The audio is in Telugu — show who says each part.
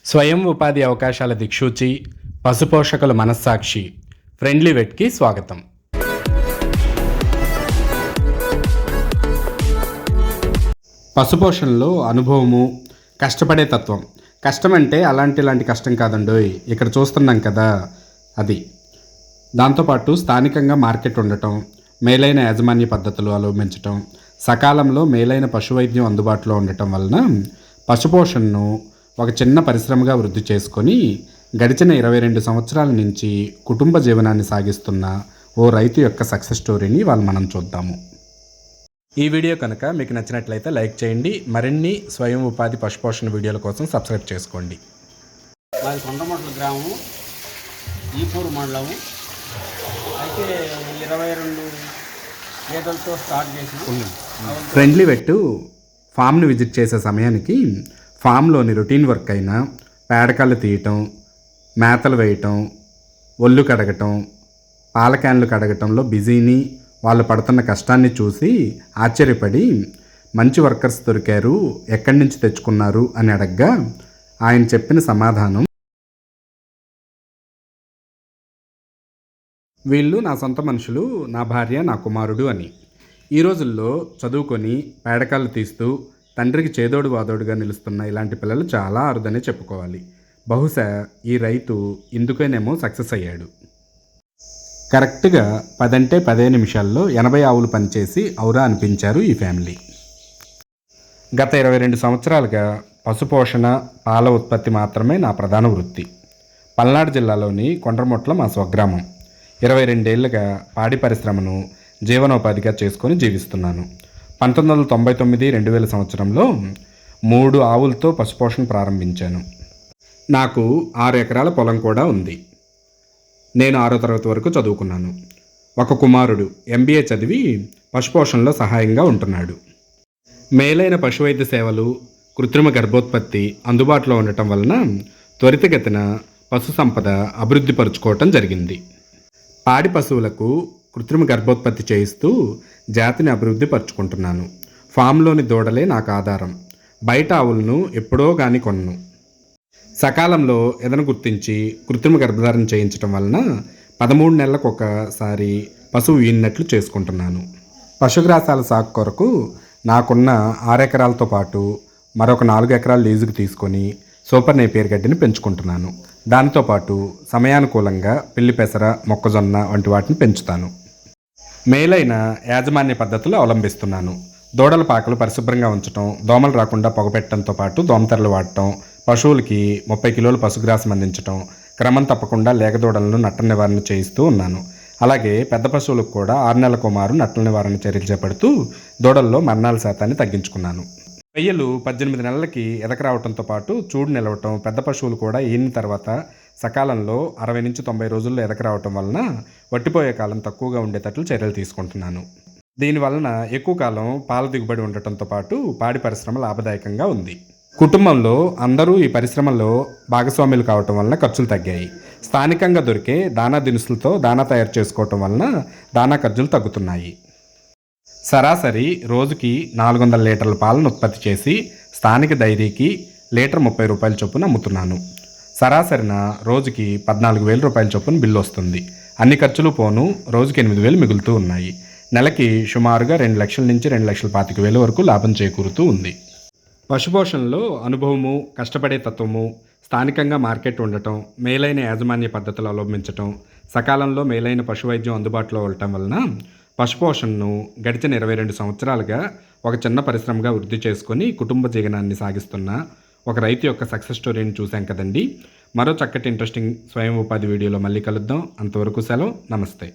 Speaker 1: స్వయం ఉపాధి అవకాశాల దిక్సూచి, పశుపోషకుల మనస్సాక్షి ఫ్రెండ్లీ వెట్కి స్వాగతం. పశుపోషణలో అనుభవము, కష్టపడే తత్వం. కష్టం అంటే ఇలాంటి కష్టం కాదండోయ్, ఇక్కడ చూస్తున్నాం కదా అది. దాంతోపాటు స్థానికంగా మార్కెట్ ఉండటం, మేలైన యాజమాన్య పద్ధతులు అవలంబించటం, సకాలంలో మేలైన పశువైద్యం అందుబాటులో ఉండటం వలన పశుపోషణను ఒక చిన్న పరిశ్రమగా వృద్ధి చేసుకొని గడిచిన 22 సంవత్సరాల నుంచి కుటుంబ జీవనాన్ని సాగిస్తున్న ఓ రైతు యొక్క సక్సెస్ స్టోరీని మనం చూద్దాము. ఈ వీడియో కనుక మీకు నచ్చినట్లయితే లైక్ చేయండి. మరిన్ని స్వయం ఉపాధి పశుపోషణ వీడియోల కోసం సబ్స్క్రైబ్ చేసుకోండి.
Speaker 2: మాది కొండమట్ల గ్రామం, ఈపూరు మండలం. అయితే 22 గేదెలతో స్టార్ట్ చేసి
Speaker 1: ఫ్రెండ్లీ వెట్టు ఫామ్ని విజిట్ చేసే సమయానికి ఫామ్లోని రొటీన్ వర్క్ అయిన పేడకాళ్ళు తీయటం, మేతలు వేయటం, ఒళ్ళు కడగటం, పాల క్యాన్లు కడగటంలో బిజీని, వాళ్ళు పడుతున్న కష్టాన్ని చూసి ఆశ్చర్యపడి మంచి వర్కర్స్ దొరికారు, ఎక్కడి నుంచి తెచ్చుకున్నారు అని అడగ్గా ఆయన చెప్పిన సమాధానం, వీళ్ళు నా సొంత మనుషులు, నా భార్య, నా కుమారుడు అని. ఈ రోజుల్లో చదువుకొని పేడకాళ్ళు తీస్తూ తండ్రికి చేదోడు వాదోడుగా నిలుస్తున్న ఇలాంటి పిల్లలు చాలా అరుదనే చెప్పుకోవాలి. బహుశా ఈ రైతు ఇందుకేనేమో సక్సెస్ అయ్యాడు. కరెక్ట్గా 10 అంటే 10 నిమిషాల్లో 80 ఆవులు పనిచేసి ఔరా అనిపించారు ఈ ఫ్యామిలీ. గత 22 సంవత్సరాలుగా పశుపోషణ, పాల ఉత్పత్తి మాత్రమే నా ప్రధాన వృత్తి. పల్నాడు జిల్లాలోని కొండ్రమొట్ల మా స్వగ్రామం. 22 ఏళ్లుగా పాడి పరిశ్రమను జీవనోపాధిగా చేసుకొని జీవిస్తున్నాను. 1999-2000 సంవత్సరంలో 3 ఆవులతో పశుపోషణ ప్రారంభించాను. నాకు 6 ఎకరాల పొలం కూడా ఉంది. నేను 6వ తరగతి వరకు చదువుకున్నాను. ఒక కుమారుడు MBA చదివి పశుపోషణలో సహాయంగా ఉంటున్నాడు. మేలైన పశువైద్య సేవలు, కృత్రిమ గర్భోత్పత్తి అందుబాటులో ఉండటం వలన త్వరితగతిన పశు సంపద అభివృద్ధి పరుచుకోవటం జరిగింది. పాడి పశువులకు కృత్రిమ గర్భోత్పత్తి చేయిస్తూ జాతిని అభివృద్ధి పరుచుకుంటున్నాను. ఫామ్లోని దూడలే నాకు ఆధారం. బయట ఆవులను ఎప్పుడో కానీ కొన్ను. సకాలంలో ఎదను గుర్తించి కృత్రిమ గర్భధారణ చేయించడం వలన 13 నెలలకు ఒకసారి పశువు ఈనినట్లు చేసుకుంటున్నాను. పశుగ్రాసాల సాగు కొరకు నాకున్న 6 ఎకరాలతో పాటు మరొక 4 ఎకరాలు లీజుకు తీసుకొని సూపర్ నేపియర్ గడ్డిని పెంచుకుంటున్నాను. దాంతోపాటు సమయానుకూలంగా పిల్లి పెసర, మొక్కజొన్న వంటి వాటిని పెంచుతాను. మేలైన యాజమాన్య పద్ధతులు అవలంబిస్తున్నాను. దూడల పాకలు పరిశుభ్రంగా ఉంచడం, దోమలు రాకుండా పొగపెట్టడంతో పాటు దోమతెరలు వాడటం, పశువులకి 30 కిలోల పశుగ్రాసం అందించడం, క్రమం తప్పకుండా లేగదూడలను నట్ట నివారణ చేయిస్తూ ఉన్నాను. అలాగే పెద్ద పశువులకు కూడా 6 నెలలకు మారు నట్టల నివారణ చర్యలు చేపడుతూ దూడల్లో మరణాల శాతాన్ని తగ్గించుకున్నాను. పెయ్యలు 18 నెలలకి ఎదకరావడంతో పాటు చూడు నిలవటం, పెద్ద పశువులు కూడా ఈనిన తర్వాత సకాలంలో 60 నుంచి 90 రోజుల్లో ఎదకరావటం వలన వట్టిపోయే కాలం తక్కువగా ఉండేటట్లు చర్యలు తీసుకుంటున్నాను. దీనివలన ఎక్కువ కాలం పాల దిగుబడి ఉండటంతో పాటు పాడి పరిశ్రమ లాభదాయకంగా ఉంది. కుటుంబంలో అందరూ ఈ పరిశ్రమలో భాగస్వాములు కావటం వలన ఖర్చులు తగ్గాయి. స్థానికంగా దొరికే దానా దినుసులతో దానా తయారు చేసుకోవటం వలన దానా ఖర్చులు తగ్గుతున్నాయి. సరాసరి రోజుకి 400 లీటర్ల పాలను ఉత్పత్తి చేసి స్థానిక డైరీకి లీటర్ 30 రూపాయల చొప్పున అమ్ముతున్నాను. సరాసరిన రోజుకి 14,000 రూపాయల చొప్పున బిల్లు వస్తుంది. అన్ని ఖర్చులు పోను రోజుకి 8,000 మిగులుతూ ఉన్నాయి. నెలకి సుమారుగా 2 లక్షల నుంచి 2,25,000 వరకు లాభం చేకూరుతూ ఉంది. పశుపోషణలో అనుభవము, కష్టపడే తత్వము, స్థానికంగా మార్కెట్ ఉండటం, మేలైన యాజమాన్య పద్ధతులు అవలంబించటం, సకాలంలో మేలైన పశువైద్యం అందుబాటులో ఉండటం వలన పశుపోషణను గడిచిన 22 సంవత్సరాలుగా ఒక చిన్న పరిశ్రమగా వృద్ధి చేసుకొని కుటుంబ జీవనాన్ని సాగిస్తున్న ఒక రైతు యొక్క సక్సెస్ స్టోరీని చూసాం కదండి. మరో చక్కటి ఇంట్రెస్టింగ్ స్వయం ఉపాధి వీడియోలో మళ్ళీ కలుద్దాం. అంతవరకు సెలవు. నమస్తే.